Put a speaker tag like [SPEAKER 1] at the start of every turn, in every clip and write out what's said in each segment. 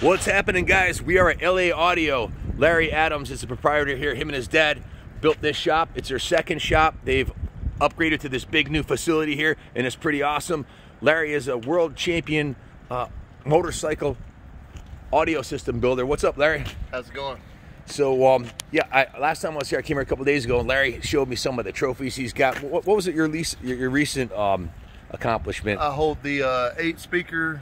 [SPEAKER 1] What's happening, guys? We are at LA Audio. Larry Adams is the proprietor here. Him and his dad built this shop. It's their second shop. They've upgraded to this big new facility here, and it's pretty awesome. Larry is a world champion motorcycle audio system builder. What's up, Larry?
[SPEAKER 2] How's it going?
[SPEAKER 1] So, yeah, last time I was here, I came here a couple days ago, and Larry showed me some of the trophies he's got. What was it, your recent accomplishment?
[SPEAKER 2] I hold the 8-speaker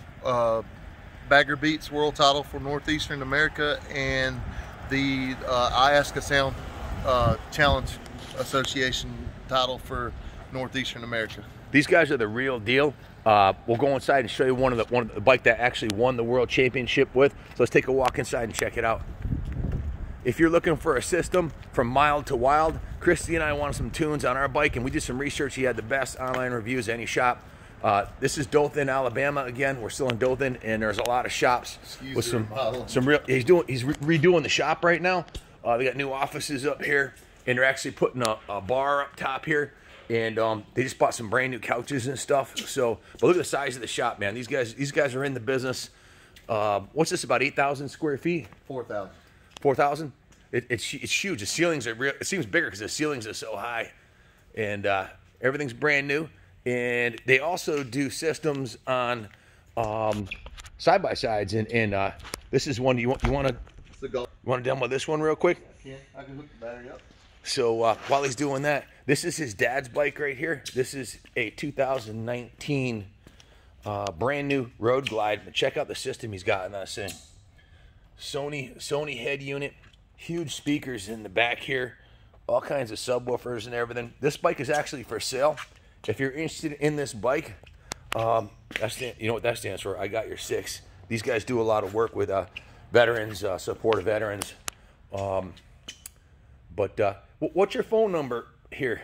[SPEAKER 2] Bagger Beats World Title for Northeastern America and the I Ask a Sound Challenge Association title for Northeastern America.
[SPEAKER 1] These guys are the real deal. We'll go inside and show you one of the bike that actually won the world championship with. So let's take a walk inside and check it out. If you're looking for a system from mild to wild, Christy and I wanted some tunes on our bike, and we did some research. He had the best online reviews any shop. This is Dothan, Alabama. Again, we're still in Dothan, and there's a lot of shops with some real. He's redoing the shop right now. They got new offices up here, and they're actually putting a bar up top here. And they just bought some brand new couches and stuff. So, but look at the size of the shop, man. These guys are in the business. What's this? About 8,000 square feet?
[SPEAKER 2] 4,000.
[SPEAKER 1] 4,000. It's huge. The ceilings are real. It seems bigger because the ceilings are so high, and everything's brand new. And they also do systems on side by sides. And this is one. You want to demo this one real quick?
[SPEAKER 2] Yeah, I can hook the battery up.
[SPEAKER 1] So while he's doing that, this is his dad's bike right here. This is a 2019 brand new Road Glide. But check out the system he's got in that thing. Sony head unit, huge speakers in the back here, all kinds of subwoofers and everything. This bike is actually for sale. If you're interested in this bike, you know what that stands for? I got your 6. These guys do a lot of work with veterans, support of veterans. What's your phone number here?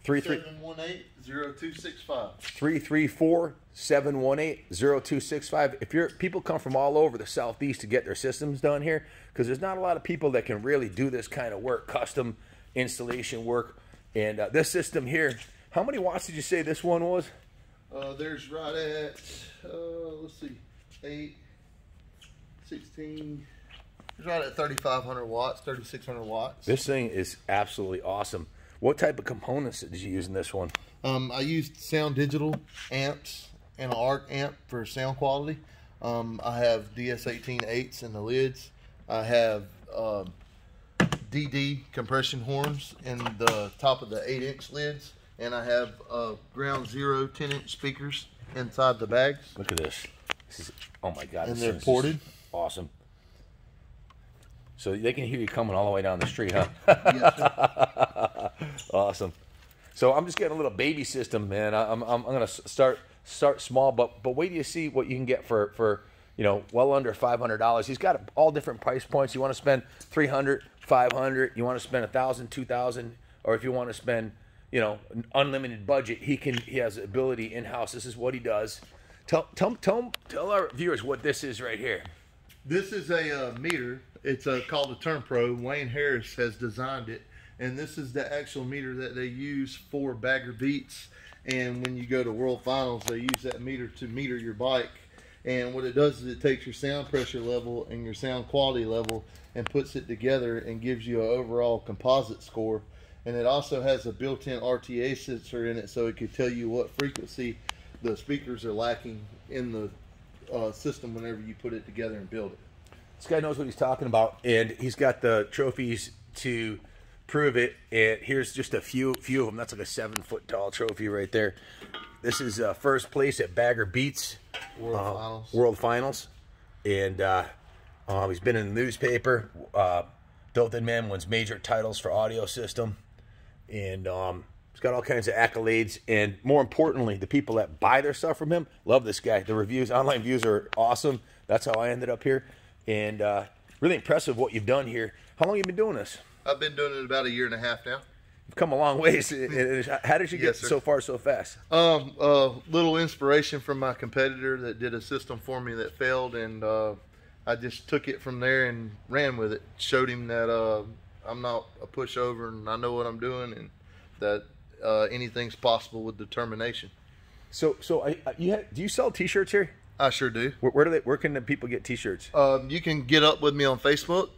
[SPEAKER 2] 334-718-0265.
[SPEAKER 1] 334-718-0265. If people come from all over the Southeast to get their systems done here, because there's not a lot of people that can really do this kind of work, custom installation work. And this system here, how many watts did you say this one was?
[SPEAKER 2] There's right at, let's see, 8, 16, it's right at 3,500 watts, 3,600 watts.
[SPEAKER 1] This thing is absolutely awesome. What type of components did you use in this one?
[SPEAKER 2] I used Sound Digital amps and an ARC amp for sound quality. I have DS18 8s in the lids. I have DD compression horns in the top of the 8-inch lids. And I have ground zero 10-inch speakers inside the bags.
[SPEAKER 1] Look at this. Oh my God.
[SPEAKER 2] And they're ported.
[SPEAKER 1] Awesome. So they can hear you coming all the way down the street, huh?
[SPEAKER 2] Yes, sir.
[SPEAKER 1] Awesome. So I'm just getting a little baby system, man. I'm gonna start small, but wait till you see what you can get for well under $500. He's got all different price points. You want to spend $300, $500. You want to spend $1,000, $2,000, or if you want to spend an unlimited budget, he has the ability in house. This is what he does. Tell our viewers what this is right here.
[SPEAKER 2] This is a meter. It's called a Turn Pro. Wayne Harris has designed it, and this is the actual meter that they use for Bagger Beats. And when you go to World Finals, they use that meter to meter your bike. And what it does is it takes your sound pressure level and your sound quality level and puts it together and gives you an overall composite score. And it also has a built-in RTA sensor in it, so it could tell you what frequency the speakers are lacking in the system whenever you put it together and build it.
[SPEAKER 1] This guy knows what he's talking about, and he's got the trophies to prove it. And here's just a few of them. That's like a 7-foot tall trophy right there. This is first place at Bagger Beats World Finals, and he's been in the newspaper. Dothan man wins major titles for audio system, and he's got all kinds of accolades. And more importantly, the people that buy their stuff from him love this guy. The reviews, online reviews, are awesome. That's how I ended up here. And really impressive what you've done here. How long have you been doing this?
[SPEAKER 2] I've been doing it about 1.5 years now.
[SPEAKER 1] You've come a long ways. How did you get so far so fast?
[SPEAKER 2] Little inspiration from my competitor that did a system for me that failed, and I just took it from there and ran with it. Showed him that I'm not a pushover, and I know what I'm doing, and that anything's possible with determination.
[SPEAKER 1] So do you sell T-shirts here?
[SPEAKER 2] I sure do.
[SPEAKER 1] Where can the people get T-shirts?
[SPEAKER 2] You can get up with me on Facebook,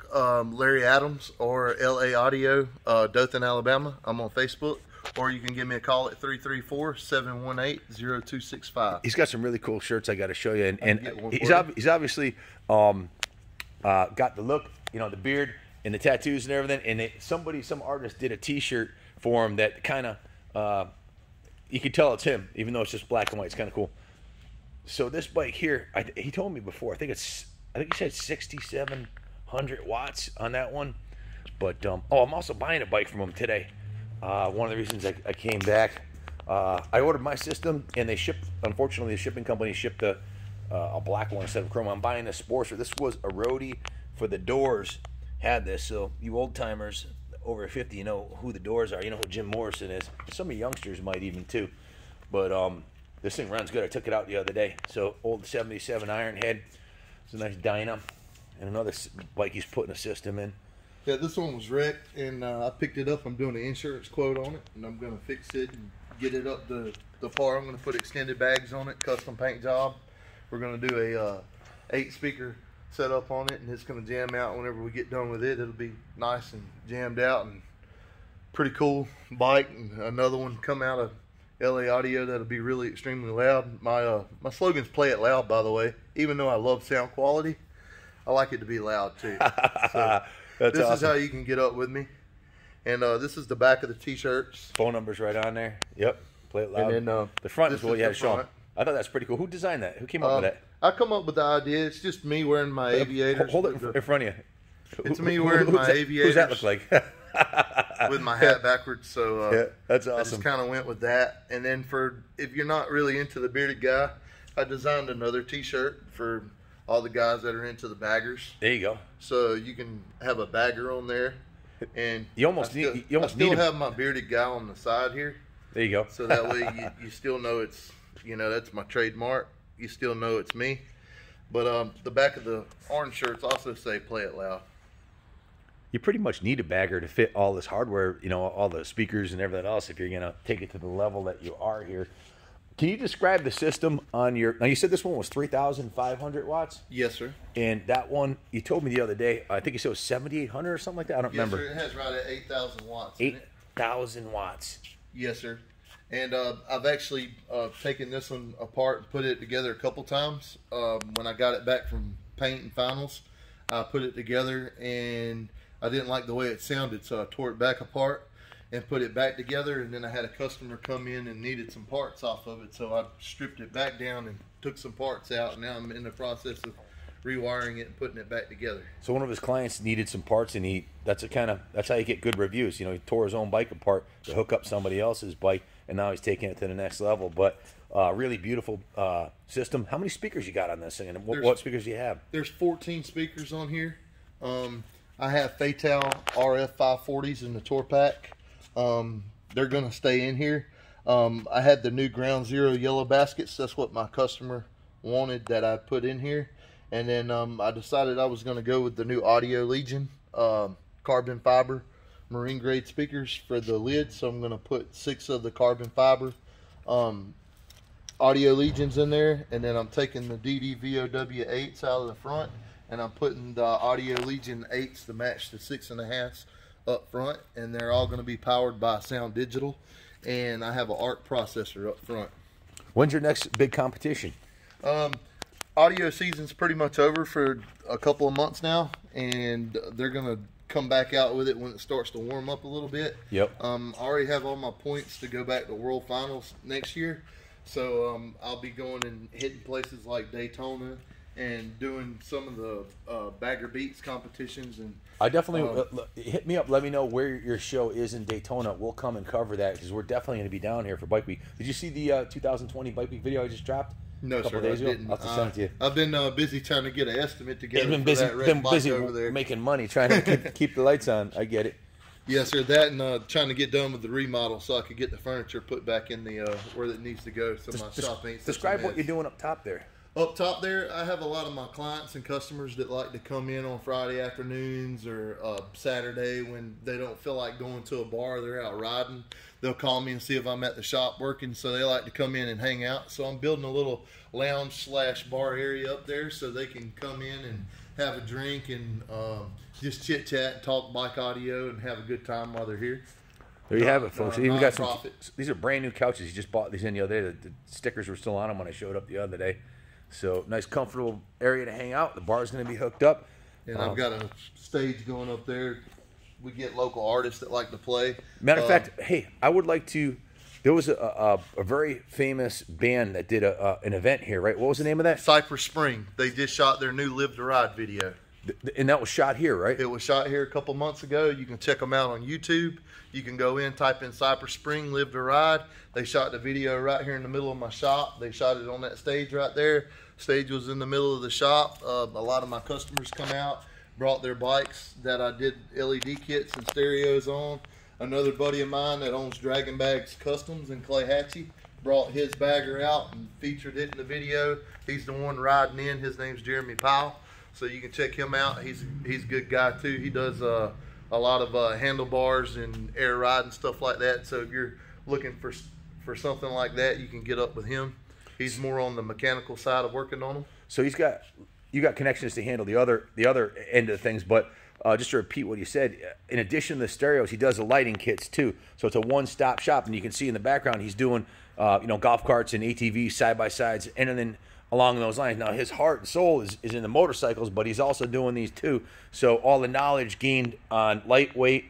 [SPEAKER 2] Larry Adams or LA Audio, Dothan, Alabama. I'm on Facebook. Or you can give me a call at 334-718-0265.
[SPEAKER 1] He's got some really cool shirts I got to show you, and he's obviously got the look, you know, the beard and the tattoos and everything. And some artist did a T-shirt for him that kind of you could tell it's him, even though it's just black and white. It's kind of cool. So this bike here, he told me before. I think he said 6,700 watts on that one. But I'm also buying a bike from him today. One of the reasons I came back, I ordered my system and they shipped. Unfortunately, the shipping company shipped a black one instead of chrome. I'm buying a Sportster. This was a roadie for the Doors. Had this, so you old timers over 50, you know who the Doors are. You know who Jim Morrison is. Some of you youngsters might even too. But this thing runs good. I took it out the other day. So old 77 Ironhead. It's a nice Dyna, and another bike he's putting a system in.
[SPEAKER 2] Yeah, this one was wrecked, and I picked it up. I'm doing an insurance quote on it, and I'm going to fix it and get it up to par. I'm going to put extended bags on it, custom paint job. We're going to do a 8-speaker setup on it, and it's going to jam out whenever we get done with it. It'll be nice and jammed out and pretty cool bike. And another one come out of LA Audio that'll be really extremely loud. My slogan's "Play it loud," by the way. Even though I love sound quality, I like it to be loud too. So this awesome. Is how you can get up with me. And this is the back of the T-shirts.
[SPEAKER 1] Phone number's right on there. Yep. Play it loud.
[SPEAKER 2] And then
[SPEAKER 1] the front is what you had to show 'em. I thought that's pretty cool. Who designed that? Who came up with that?
[SPEAKER 2] I come up with the idea. It's just me wearing my aviators.
[SPEAKER 1] Hold it in front of you.
[SPEAKER 2] It's me wearing my aviators.
[SPEAKER 1] Who's that look like?
[SPEAKER 2] With my hat backwards. So
[SPEAKER 1] yeah, that's awesome.
[SPEAKER 2] I just kind of went with that. And then if you're not really into the bearded guy, I designed another T-shirt for all the guys that are into the baggers.
[SPEAKER 1] There you go.
[SPEAKER 2] So you can have a bagger on there, and
[SPEAKER 1] you almost
[SPEAKER 2] I still have my bearded guy on the side here.
[SPEAKER 1] There you go.
[SPEAKER 2] So that way you still know it's, you know, that's my trademark. You still know it's me. But the back of the orange shirts also say "Play it loud."
[SPEAKER 1] You pretty much need a bagger to fit all this hardware, you know, all the speakers and everything else if you're going to take it to the level that you are here. Can you describe the system on your... Now, you said this one was 3,500 watts?
[SPEAKER 2] Yes, sir.
[SPEAKER 1] And that one, you told me the other day, I think you said it was 7,800 or something like that? I don't remember.
[SPEAKER 2] Yes, sir. It has right at 8,000 watts.
[SPEAKER 1] 8,000 watts.
[SPEAKER 2] Yes, sir. And I've actually taken this one apart and put it together a couple times. When I got it back from paint and finals, I put it together, and I didn't like the way it sounded, so I tore it back apart and put it back together. And then I had a customer come in and needed some parts off of it, so I stripped it back down and took some parts out. And now I'm in the process of rewiring it and putting it back together.
[SPEAKER 1] So one of his clients needed some parts, and that's how you get good reviews. You know, he tore his own bike apart to hook up somebody else's bike, and now he's taking it to the next level. But really beautiful system. How many speakers you got on this thing, and what speakers do you have?
[SPEAKER 2] There's 14 speakers on here. I have Fatal RF 540s in the tour pack. They're going to stay in here. I had the new Ground Zero yellow baskets. That's what my customer wanted that I put in here. And then I decided I was going to go with the new Audio Legion carbon fiber marine grade speakers for the lid. So I'm going to put 6 of the carbon fiber Audio Legions in there. And then I'm taking the DD-VOW8s out of the front, and I'm putting the Audio Legion 8s to match the 6.5s up front, and they're all going to be powered by Sound Digital, and I have an ARC processor up front.
[SPEAKER 1] When's your next big competition?
[SPEAKER 2] Audio season's pretty much over for a couple of months now, and they're going to come back out with it when it starts to warm up a little bit.
[SPEAKER 1] Yep.
[SPEAKER 2] I already have all my points to go back to World Finals next year, so I'll be going and hitting places like Daytona and doing some of the Bagger Beats competitions. And
[SPEAKER 1] I definitely hit me up. Let me know where your show is in Daytona. We'll come and cover that because we're definitely going to be down here for Bike Week. Did you see the 2020 Bike Week video I just dropped?
[SPEAKER 2] No, sir,
[SPEAKER 1] days ago?
[SPEAKER 2] didn't.
[SPEAKER 1] I'll have to send it to you.
[SPEAKER 2] I've been busy trying to get an estimate together.
[SPEAKER 1] Been busy,
[SPEAKER 2] for that red bike over there.
[SPEAKER 1] Making money, trying to keep the lights on. I get it.
[SPEAKER 2] Yes, sir. That and trying to get done with the remodel so I could get the furniture put back in the where it needs to go. So my shop ain't.
[SPEAKER 1] Describe what you're doing up top there.
[SPEAKER 2] Up top there, I have a lot of my clients and customers that like to come in on Friday afternoons or Saturday when they don't feel like going to a bar. They're out riding. They'll call me and see if I'm at the shop working, so they like to come in and hang out. So I'm building a little lounge/bar area up there so they can come in and have a drink and just chit-chat, talk bike audio, and have a good time while they're here.
[SPEAKER 1] There you have it, folks. Even got some.
[SPEAKER 2] Non-profit.
[SPEAKER 1] These are brand new couches. He just bought these in the other day. The stickers were still on them when I showed up the other day. So nice, comfortable area to hang out. The bar's going to be hooked up.
[SPEAKER 2] And I've got a stage going up there. We get local artists that like to play.
[SPEAKER 1] Matter of fact, hey, I would like to. There was a very famous band that did an event here, right? What was the name of that?
[SPEAKER 2] Cypress Spring. They just shot their new Live to Ride video.
[SPEAKER 1] And that was shot here, right?
[SPEAKER 2] It was shot here a couple months ago. You can check them out on YouTube. You can go in, type in Cypress Spring, Live to Ride. They shot the video right here in the middle of my shop. They shot it on that stage right there. Stage was in the middle of the shop. A lot of my customers come out, brought their bikes that I did LED kits and stereos on. Another buddy of mine that owns Dragon Bags Customs in Clahatchie brought his bagger out and featured it in the video. He's the one riding in. His name's Jeremy Powell. So you can check him out. He's a good guy too. He does a lot of handlebars and air ride and stuff like that. So if you're looking for something like that, you can get up with him. He's more on the mechanical side of working on them.
[SPEAKER 1] So you got connections to handle the other end of things. But just to repeat what you said, in addition to the stereos, he does the lighting kits too. So it's a one-stop shop, and you can see in the background he's doing golf carts and ATVs, side-by-sides, and then along those lines. Now, his heart and soul is in the motorcycles, but he's also doing these too. So all the knowledge gained on lightweight,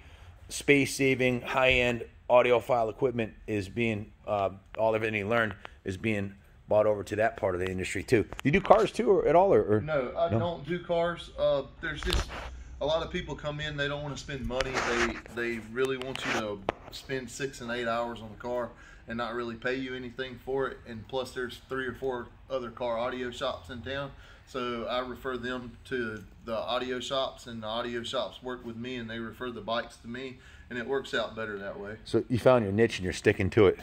[SPEAKER 1] space-saving, high-end audiophile equipment is being, everything he learned is being bought over to that part of the industry too. Do you do cars too, or at all? Or
[SPEAKER 2] no, I don't do cars. There's just a lot of people come in, they don't want to spend money. They really want you to spend 6 and 8 hours on the car and not really pay you anything for it. And plus there's 3 or 4 other car audio shops in town. So I refer them to the audio shops, and the audio shops work with me, and they refer the bikes to me, and it works out better that way.
[SPEAKER 1] So you found your niche and you're sticking to it.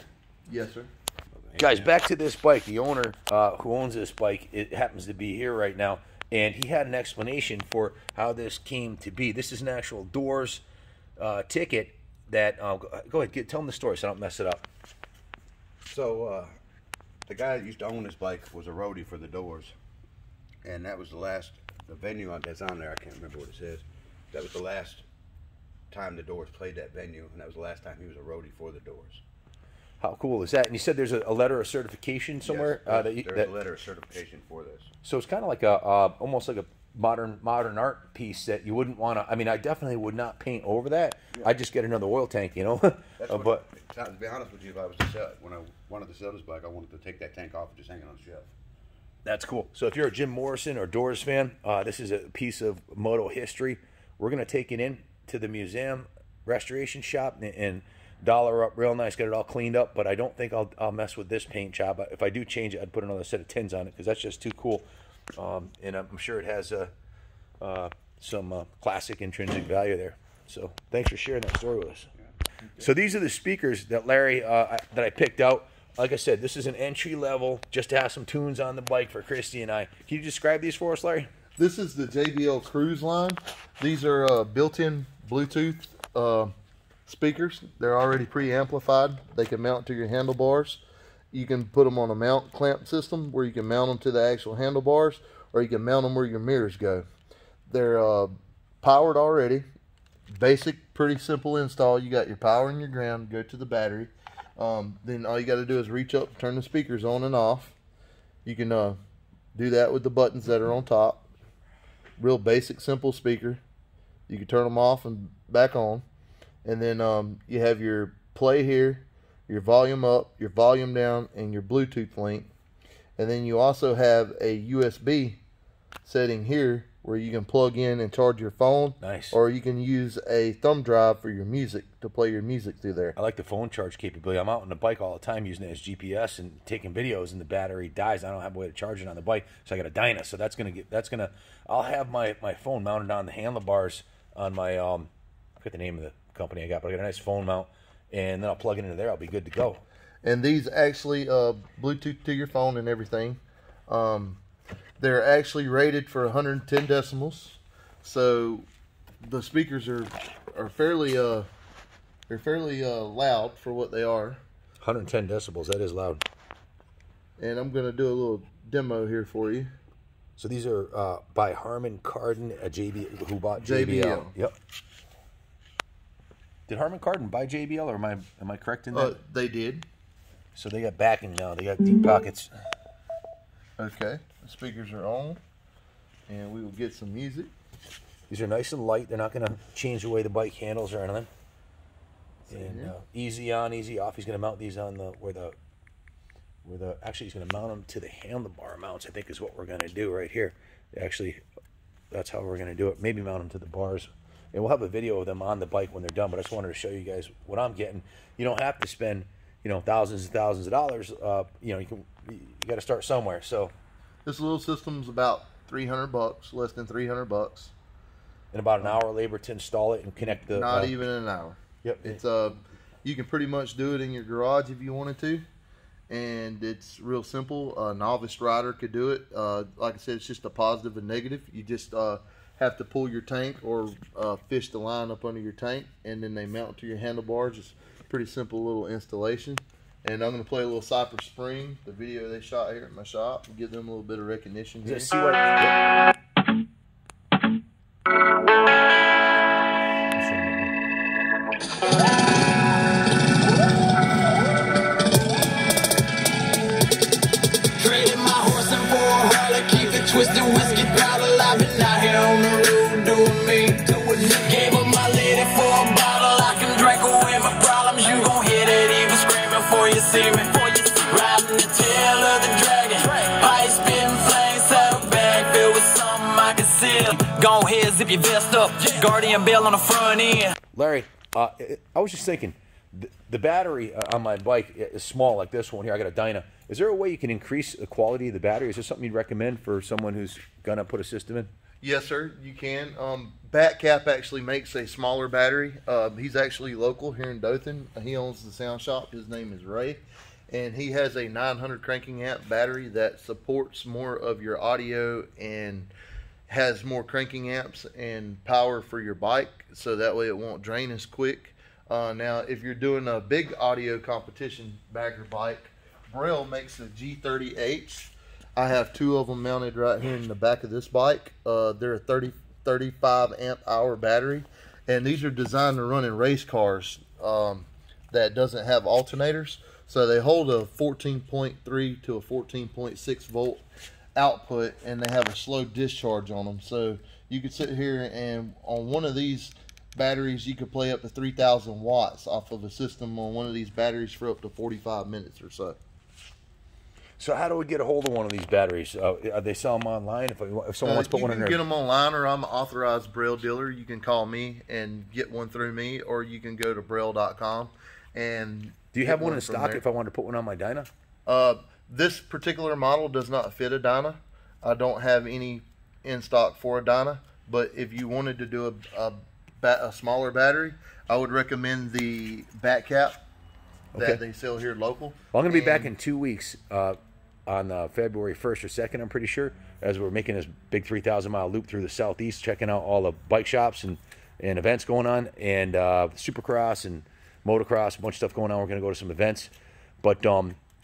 [SPEAKER 2] Yes, sir.
[SPEAKER 1] Guys, back to this bike. The owner who owns this bike, it happens to be here right now, and he had an explanation for how this came to be. This is an actual doors ticket that, go ahead, tell him the story so I don't mess it up.
[SPEAKER 3] So the guy that used to own this bike was a roadie for the Doors, and that was the venue that's on there, I can't remember what it says. That was the last time the Doors played that venue, and that was the last time he was a roadie for the Doors.
[SPEAKER 1] How cool is that? And you said there's a letter of certification somewhere?
[SPEAKER 3] Yes, there's a letter of certification for this.
[SPEAKER 1] So it's kind of like almost like a modern art piece that you wouldn't want to. I mean, I definitely would not paint over that. Yeah. I'd just get another oil tank, you know.
[SPEAKER 3] That's what, to be honest with you, if I was to sell it, when I wanted to sell this bike, I wanted to take that tank off and just hang it on the shelf.
[SPEAKER 1] That's cool. So if you're a Jim Morrison or Doors fan, this is a piece of moto history. We're gonna take it in to the museum restoration shop and dollar up real nice, get it all cleaned up. But I don't think I'll mess with this paint job. If I do change it, I'd put another set of tins on it because that's just too cool. And I'm sure it has some classic intrinsic value there. So thanks for sharing that story with us. So these are the speakers that Larry that I picked out. Like I said, this is an entry level just to have some tunes on the bike for Christy and I. Can you describe these for us, Larry?
[SPEAKER 2] This is the JBL Cruise line. These are built-in Bluetooth speakers. They're already pre-amplified. They can mount to your handlebars. You can put them on a mount clamp system where you can mount them to the actual handlebars, or you can mount them where your mirrors go. They're powered already. Basic, pretty simple install. You got your power and your ground. Go to the battery. Then all you got to do is reach up, turn the speakers on and off. You can do that with the buttons that are on top. Real basic, simple speaker. You can turn them off and back on. And then you have your play here, your volume up, your volume down, and your Bluetooth link. And then you also have a USB setting here where you can plug in and charge your phone.
[SPEAKER 1] Nice.
[SPEAKER 2] Or you can use a thumb drive for your music to play your music through there.
[SPEAKER 1] I like the phone charge capability. I'm out on the bike all the time using it as GPS and taking videos, and the battery dies. I don't have a way to charge it on the bike, so I got a Dyna. So I'll have my phone mounted on the handlebars on my I forget the name of the company I got, but I got a nice phone mount, and then I'll plug it into there. I'll be good to go.
[SPEAKER 2] And these actually Bluetooth to your phone and everything. They're actually rated for 110 decibels, so the speakers are fairly loud for what they are.
[SPEAKER 1] 110 decibels. That is loud.
[SPEAKER 2] And I'm gonna do a little demo here for you.
[SPEAKER 1] So these are by Harman Kardon, who bought JBL. Yep. Did Harman Kardon buy JBL, or am I correct in that?
[SPEAKER 2] They did.
[SPEAKER 1] So they got backing now. They got deep pockets.
[SPEAKER 2] Okay, the speakers are on, and we will get some music.
[SPEAKER 1] These are nice and light. They're not going to change the way the bike handles or anything. And easy on, easy off. He's going to mount these on actually he's going to mount them to the handlebar mounts, I think is what we're going to do right here. Actually, that's how we're going to do it. Maybe mount them to the bars. And we'll have a video of them on the bike when they're done, but I just wanted to show you guys what I'm getting. You don't have to spend, thousands and thousands of dollars. You got to start somewhere. So
[SPEAKER 2] this little system's about $300, less than $300.
[SPEAKER 1] And about an hour labor to install it and connect the...
[SPEAKER 2] Not even an hour.
[SPEAKER 1] Yep.
[SPEAKER 2] It's you can pretty much do it in your garage if you wanted to, and it's real simple. A novice rider could do it. Like I said, it's just a positive and negative. You just have to pull your tank or fish the line up under your tank, and then they mount to your handlebars. It's a pretty simple little installation. And I'm going to play a little Cypress Spring, the video they shot here at my shop, and give them a little bit of recognition here.
[SPEAKER 1] Just see what... Yep.
[SPEAKER 4] Twisted whiskey bottle, I've been out here on the road doing me. Gave up my lady for a bottle, I can drink away my problems. You gon' hear that even screaming before you see me. Riding the tail of the dragon, pipe spitting flames, saddlebag filled with something I can see. Go ahead, zip your vest up, Guardian Bell on the front end.
[SPEAKER 1] Larry, I was just thinking, the battery on my bike is small like this one here. I got a Dyna. Is there a way you can increase the quality of the battery? Is there something you'd recommend for someone who's going to put a system in?
[SPEAKER 2] Yes, sir, you can. Batcap actually makes a smaller battery. He's actually local here in Dothan. He owns the sound shop. His name is Ray. And he has a 900 cranking amp battery that supports more of your audio and has more cranking amps and power for your bike, so that way it won't drain as quick. Now, if you're doing a big audio competition bagger bike, Braille makes a G30H. I have two of them mounted right here in the back of this bike. They're a 35 amp hour battery, and these are designed to run in race cars that doesn't have alternators. So they hold a 14.3 to a 14.6 volt output, and they have a slow discharge on them. So you could sit here and on one of these batteries, you could play up to 3,000 watts off of a system on one of these batteries for up to 45 minutes or so.
[SPEAKER 1] So how do we get a hold of one of these batteries? Are they sell them online? If someone wants to put one in there,
[SPEAKER 2] you can get them online, or I'm an authorized Braille dealer. You can call me and get one through me, or you can go to Braille.com and.
[SPEAKER 1] Do you have one in stock if I wanted to put one on my Dyna?
[SPEAKER 2] This particular model does not fit a Dyna. I don't have any in stock for a Dyna, but if you wanted to do a smaller battery, I would recommend the Batcap that they sell here local.
[SPEAKER 1] Well, I'm going to be back in 2 weeks on February 1st or 2nd, I'm pretty sure, as we're making this big 3,000-mile loop through the Southeast, checking out all the bike shops and events going on, and Supercross and motocross, a bunch of stuff going on. We're going to go to some events. But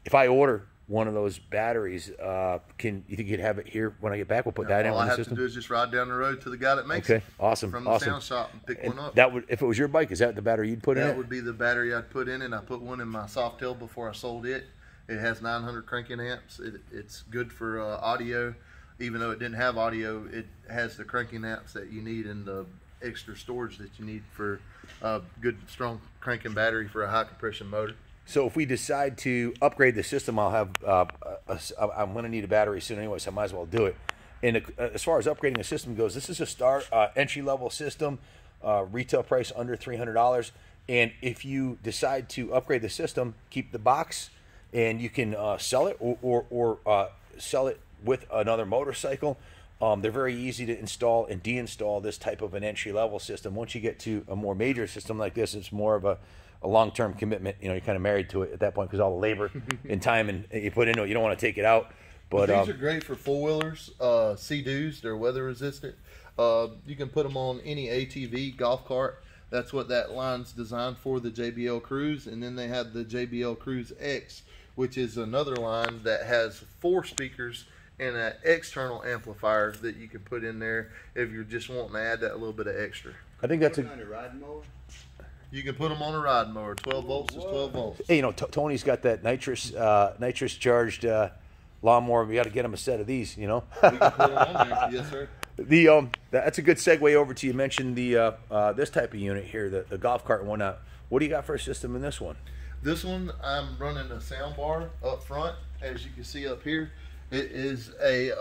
[SPEAKER 1] if I order one of those batteries, you think you could have it here when I get back? We'll put that in on the system. All I have
[SPEAKER 2] to do is just ride down the road to the guy that makes it.
[SPEAKER 1] Awesome.
[SPEAKER 2] From the sound shop and pick one up.
[SPEAKER 1] That would, if it was your bike, is that the battery you'd put in it?
[SPEAKER 2] That would be the battery I'd put in, and I put one in my Softail before I sold it. It has 900 cranking amps. It's good for audio. Even though it didn't have audio, it has the cranking amps that you need and the extra storage that you need for a good, strong cranking battery for a high compression motor.
[SPEAKER 1] So if we decide to upgrade the system, I'll have I'm going to need a battery soon anyway, so I might as well do it. And as far as upgrading the system goes, this is a start entry-level system, retail price under $300. And if you decide to upgrade the system, keep the box, and you can sell it or sell it with another motorcycle. They're very easy to install and deinstall this type of an entry-level system. Once you get to a more major system like this, it's more of a long-term commitment. You know, you're kind of married to it at that point because all the labor and time and you put into it, you don't want to take it out. But
[SPEAKER 2] these are great for four-wheelers, Sea-Doos. They're weather resistant. You can put them on any ATV, golf cart. That's what that line's designed for, the JBL Cruise. And then they have the JBL Cruise X, which is another line that has 4 speakers and an external amplifier that you can put in there if you're just wanting to add that little bit of extra.
[SPEAKER 1] I think that's a
[SPEAKER 3] riding mower.
[SPEAKER 2] You can put them on a riding mower. 12 volts is 12 volts.
[SPEAKER 1] Hey, you know, Tony's got that nitrous charged lawnmower. We got to get him a set of these. You know.
[SPEAKER 2] We can put them on there. Yes, sir.
[SPEAKER 1] That's a good segue over to, you mentioned the this type of unit here, the golf cart and whatnot. What do you got for a system in this one?
[SPEAKER 2] This one, I'm running a sound bar up front, as you can see up here. It is a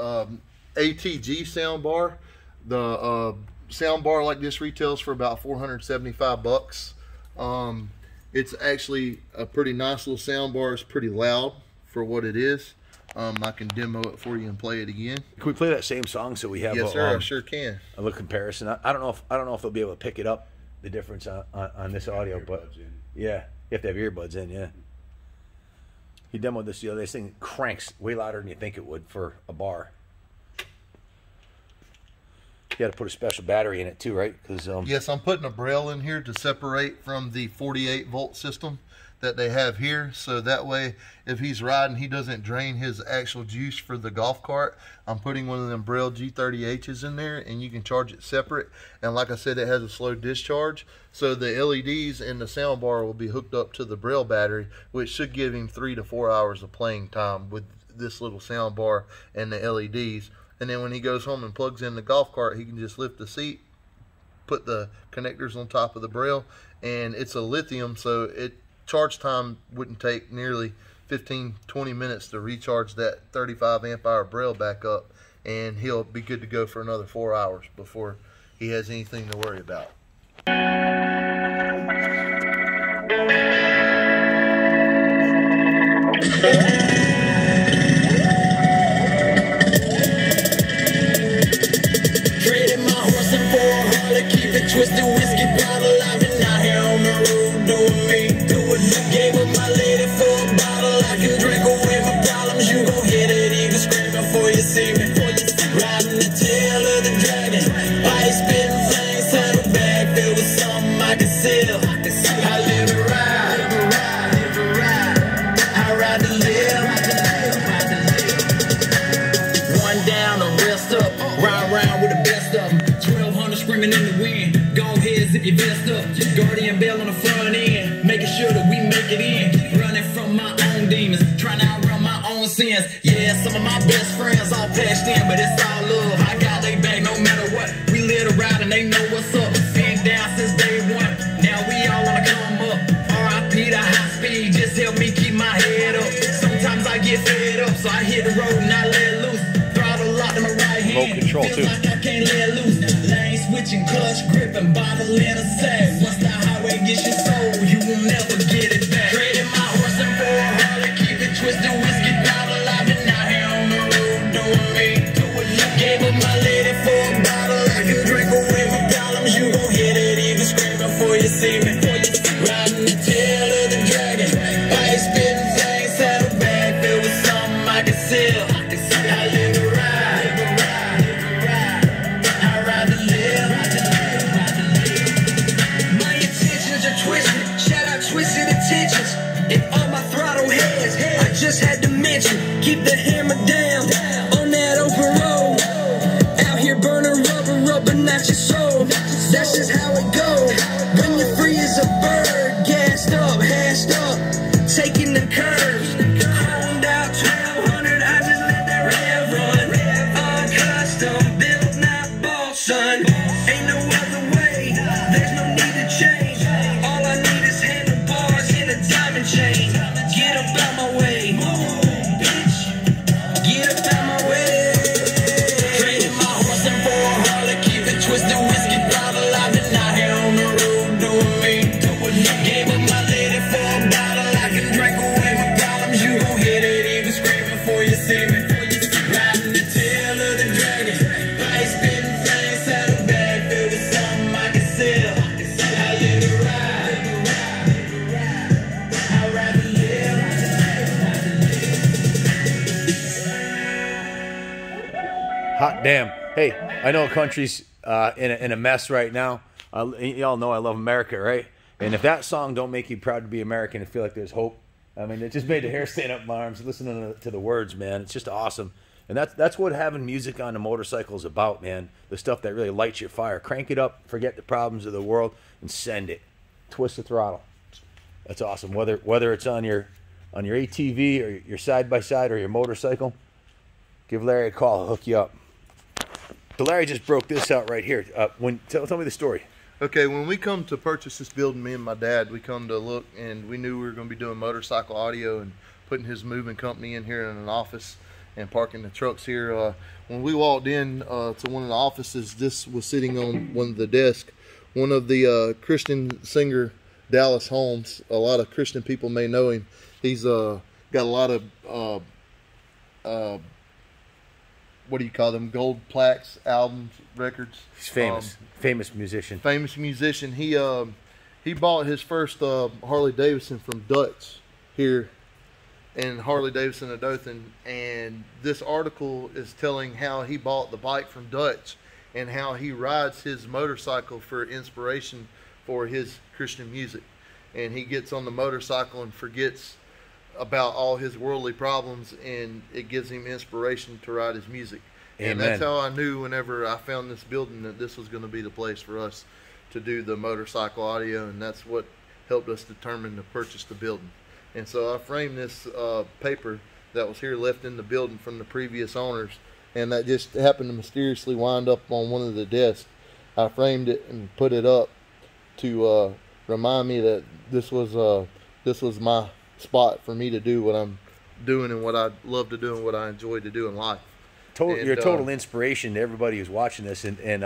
[SPEAKER 2] ATG sound bar. The sound bar like this retails for about $475. It's actually a pretty nice little sound bar. It's pretty loud for what it is. I can demo it for you and play it again.
[SPEAKER 1] Can we play that same song so we have?
[SPEAKER 2] Yes, sir. I sure can.
[SPEAKER 1] A little comparison. I don't know if they'll be able to pick it up, the difference on this audio, but yeah, you have to have earbuds in. Yeah. He demoed this the other day. This thing cranks way louder than you think it would for a bar. You got to put a special battery in it too, right? Because
[SPEAKER 2] yes, I'm putting a Braille in here to separate from the 48 volt system that they have here, so that way if he's riding, he doesn't drain his actual juice for the golf cart. I'm putting one of them Braille G30Hs in there, and you can charge it separate. And like I said, it has a slow discharge, so the LEDs in the sound bar will be hooked up to the Braille battery, which should give him 3 to 4 hours of playing time with this little sound bar and the LEDs. And then when he goes home and plugs in the golf cart, he can just lift the seat, put the connectors on top of the Braille, and it's a lithium, so it charge time wouldn't take nearly 15-20 minutes to recharge that 35 amp hour Braille back up, and he'll be good to go for another 4 hours before he has anything to worry about.
[SPEAKER 4] Traded my horse and for a Harley, keep it twisted, whiskey bottle. I've been out here on the road doing me. Gave up my lady for a bottle. I can drink away my problems. You gon' hear that eagle scream before you see me. Riding the tail of the dragon, body spitting flames, saddle bag filled with something I can sell. I live and ride, I ride to live. One down, the rest up, ride around with the best of them. 1200 screaming in the wind. Go ahead, zip your vest up. Guardian bell on the front end, making sure that we make it in. Running from my own demons, trying to outrun my own sins. Yeah, some of my best friends all patched in, but it's all love. I got they back no matter what. We live to ride and they know what's up. Been down since day one, now we all wanna come up. RIP to high speed, just help me keep my head up. Sometimes I get fed up, so I hit the road and I let loose. Throttle locked in my right hand,
[SPEAKER 1] remote control
[SPEAKER 4] feels
[SPEAKER 1] too.
[SPEAKER 4] like I can't let loose. Lane switching, clutch gripping, bottle in a sack. Once the highway gets your soul, you will never get it back. Traded my horse and for a Harley, keep it twisted, whiskey bottle. I've been out here on the road doing me. Gave up my lady for a bottle. I can drink away my problems. You gon' hear that eagle scream before you see me. Riding the tail of the dragon, body spitting flames, saddle bag filled with something I can sell. I live to ride, I ride to live. My intentions are twisted, shout out twisted intentions. And all my throttle heads, I just had to mention, keep the hammer down on that open road. Out here burning rubber, not your soul. That's just how it goes. When you're free as a bird, gassed up, hashed up, taking the curves. Chromed out 1200, I just let that rev run. Custom built, not bought, son. Ain't no other way, there's no need to change. All I need is handlebars and a diamond chain. Get up out my way, bitch. Get up out my way. Traded my horse and for a Harley, keep it twisted, whiskey bottle. I've been out here on the road doing me. Gave up my lady for a bottle. I can drink away my problems. You gon' hear that eagle scream before you see me. Riding the tail of the dragon, body spitting flames, saddle bag filled with
[SPEAKER 1] Damn. Hey, I know a country's in a mess right now. Y'all know I love America, right? And if that song don't make you proud to be American and feel like there's hope, I mean, it just made the hair stand up my arms listening to the words, man. It's just awesome. And that's what having music on a motorcycle is about, man. The stuff that really lights your fire. Crank it up, forget the problems of the world, and send it. Twist the throttle. That's awesome. Whether it's on your ATV or your side-by-side or your motorcycle, give Larry a call. I'll hook you up. So Larry just broke this out right here. Tell me the story.
[SPEAKER 2] Okay, when we come to purchase this building, me and my dad, we come to look, and we knew we were going to be doing motorcycle audio and putting his moving company in here in an office and parking the trucks here. When we walked in to one of the offices, this was sitting on one of the desks. One of the Christian singer, Dallas Holmes, a lot of Christian people may know him. He's got a lot of what do you call them? Gold plaques, albums, records.
[SPEAKER 1] He's famous. Famous musician.
[SPEAKER 2] Famous musician. He bought his first Harley Davidson from Dutch here in Harley Davidson of Dothan. And this article is telling how he bought the bike from Dutch and how he rides his motorcycle for inspiration for his Christian music. And he gets on the motorcycle and forgets about all his worldly problems, and it gives him inspiration to write his music.
[SPEAKER 1] Amen.
[SPEAKER 2] And that's how I knew whenever I found this building that this was going to be the place for us to do the motorcycle audio, and that's what helped us determine to purchase the building. And so I framed this paper that was here left in the building from the previous owners, and that just happened to mysteriously wind up on one of the desks. I framed it and put it up to remind me that this was my spot for me to do what I'm doing and what I love to do and what I enjoy to do in life.
[SPEAKER 1] You're a total inspiration to everybody who's watching this, and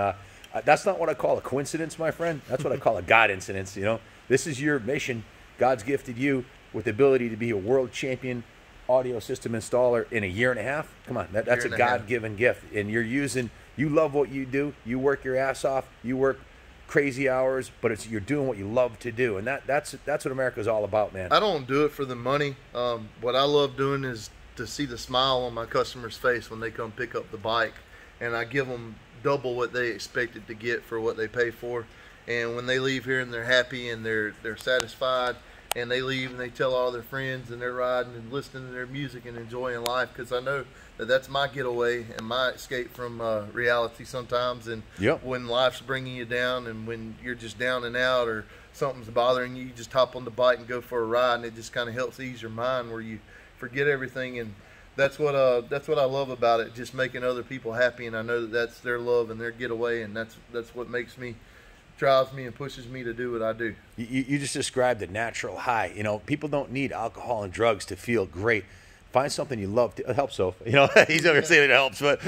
[SPEAKER 1] that's not what I call a coincidence, my friend. That's what I call a God incidence. You know, this is your mission. God's gifted you with the ability to be a world champion audio system installer in a year and a half. Come on, that's a God-given gift, and you love what you do. You work your ass off. You work crazy hours, but you're doing what you love to do, and that's what America's all about, man.
[SPEAKER 2] I don't do it for the money. What I love doing is to see the smile on my customer's face when they come pick up the bike, and I give them double what they expected to get for what they pay for. And when they leave here and they're happy and they're satisfied, and they leave and they tell all their friends, and they're riding and listening to their music and enjoying life, because I know that that's my getaway and my escape from reality sometimes. And when life's bringing you down, and when you're just down and out, or something's bothering you, you just hop on the bike and go for a ride, and it just kind of helps ease your mind where you forget everything. And that's what I love about it, just making other people happy. And I know that that's their love and their getaway, and that's what drives me and pushes me to do what I do.
[SPEAKER 1] You just described a natural high. You know, people don't need alcohol and drugs to feel great. Find something you love. It helps, so you know he's over saying it helps, but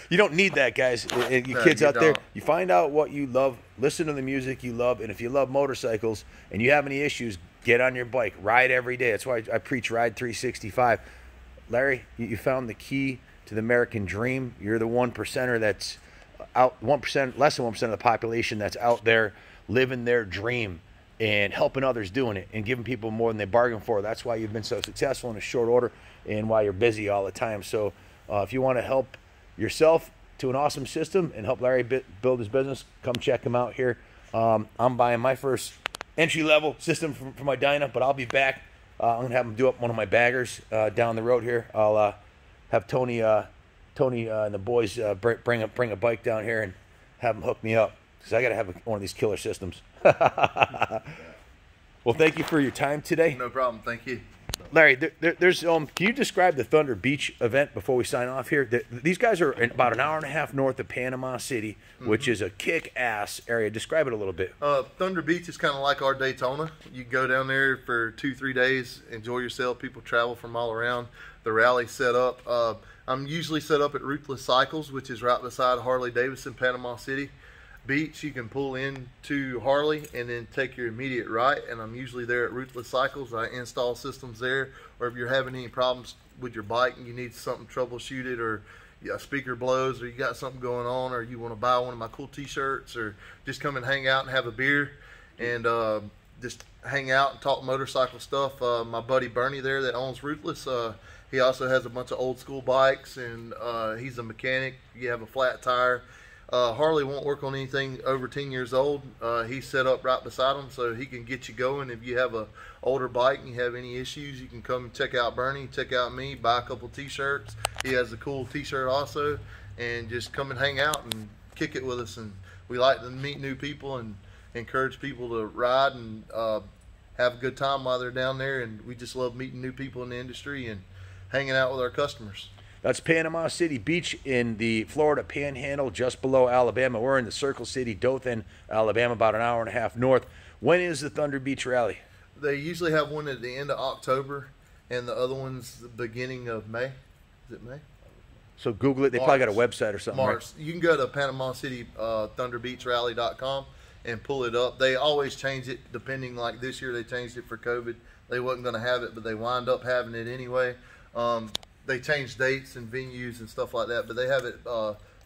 [SPEAKER 1] you don't need that, guys. You kids out there, you find out what you love, listen to the music you love, and if you love motorcycles and you have any issues, get on your bike, ride every day. That's why I preach Ride 365. Larry, you found the key to the American dream. You're the 1%er that's out, 1%, less than 1% of the population that's out there living their dream and helping others doing it and giving people more than they bargained for. That's why you've been so successful in a short order and why you're busy all the time. So if you want to help yourself to an awesome system and help Larry build his business, come check him out here. I'm buying my first entry-level system for my Dyna, but I'll be back. I'm going to have him do up one of my baggers down the road here. I'll have Tony and the boys bring a bike down here and have them hook me up, because I got to have one of these killer systems. Well, thank you for your time today.
[SPEAKER 2] No problem. Thank you.
[SPEAKER 1] Larry, there's can you describe the Thunder Beach event before we sign off here? These guys are about an hour and a half north of Panama City, which is a kick-ass area. Describe it a little bit.
[SPEAKER 2] Thunder Beach is kind of like our Daytona. You go down there for 2-3 days, enjoy yourself. People travel from all around. The rally's set up. I'm usually set up at Ruthless Cycles, which is right beside Harley Davidson, Panama City Beach. You can pull into Harley and then take your immediate right, and I'm usually there at Ruthless Cycles. I install systems there, or if you're having any problems with your bike and you need something troubleshooted, or a speaker blows, or you got something going on, or you want to buy one of my cool t-shirts, or just come and hang out and have a beer and just hang out and talk motorcycle stuff. My buddy Bernie there that owns Ruthless He also has a bunch of old school bikes, and he's a mechanic. You have a flat tire. Harley won't work on anything over 10 years old. He's set up right beside him, so he can get you going. If you have a older bike and you have any issues, you can come and check out Bernie, check out me, buy a couple t-shirts. He has a cool t-shirt also, and just come and hang out and kick it with us. And we like to meet new people and encourage people to ride and have a good time while they're down there. And we just love meeting new people in the industry and hanging out with our customers.
[SPEAKER 1] That's Panama City Beach in the Florida Panhandle, just below Alabama. We're in the Circle City, Dothan, Alabama, about an hour and a half north. When is the Thunder Beach Rally?
[SPEAKER 2] They usually have one at the end of October, and the other one's the beginning of May. Is it May?
[SPEAKER 1] So Google it. They probably got a website or something.
[SPEAKER 2] March.
[SPEAKER 1] Right?
[SPEAKER 2] You can go to Panama City ThunderBeachRally.com and pull it up. They always change it depending. Like this year, they changed it for COVID. They wasn't going to have it, but they wind up having it anyway. They change dates and venues and stuff like that, but they have it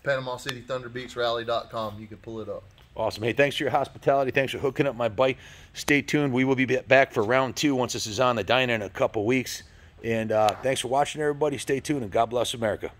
[SPEAKER 2] Panama City ThunderBeachRally.com. You can pull it up.
[SPEAKER 1] Awesome. Hey, thanks for your hospitality. Thanks for hooking up my bike. Stay tuned. We will be back for round 2 once this is on the diner in a couple weeks. And thanks for watching, everybody. Stay tuned, and God bless America.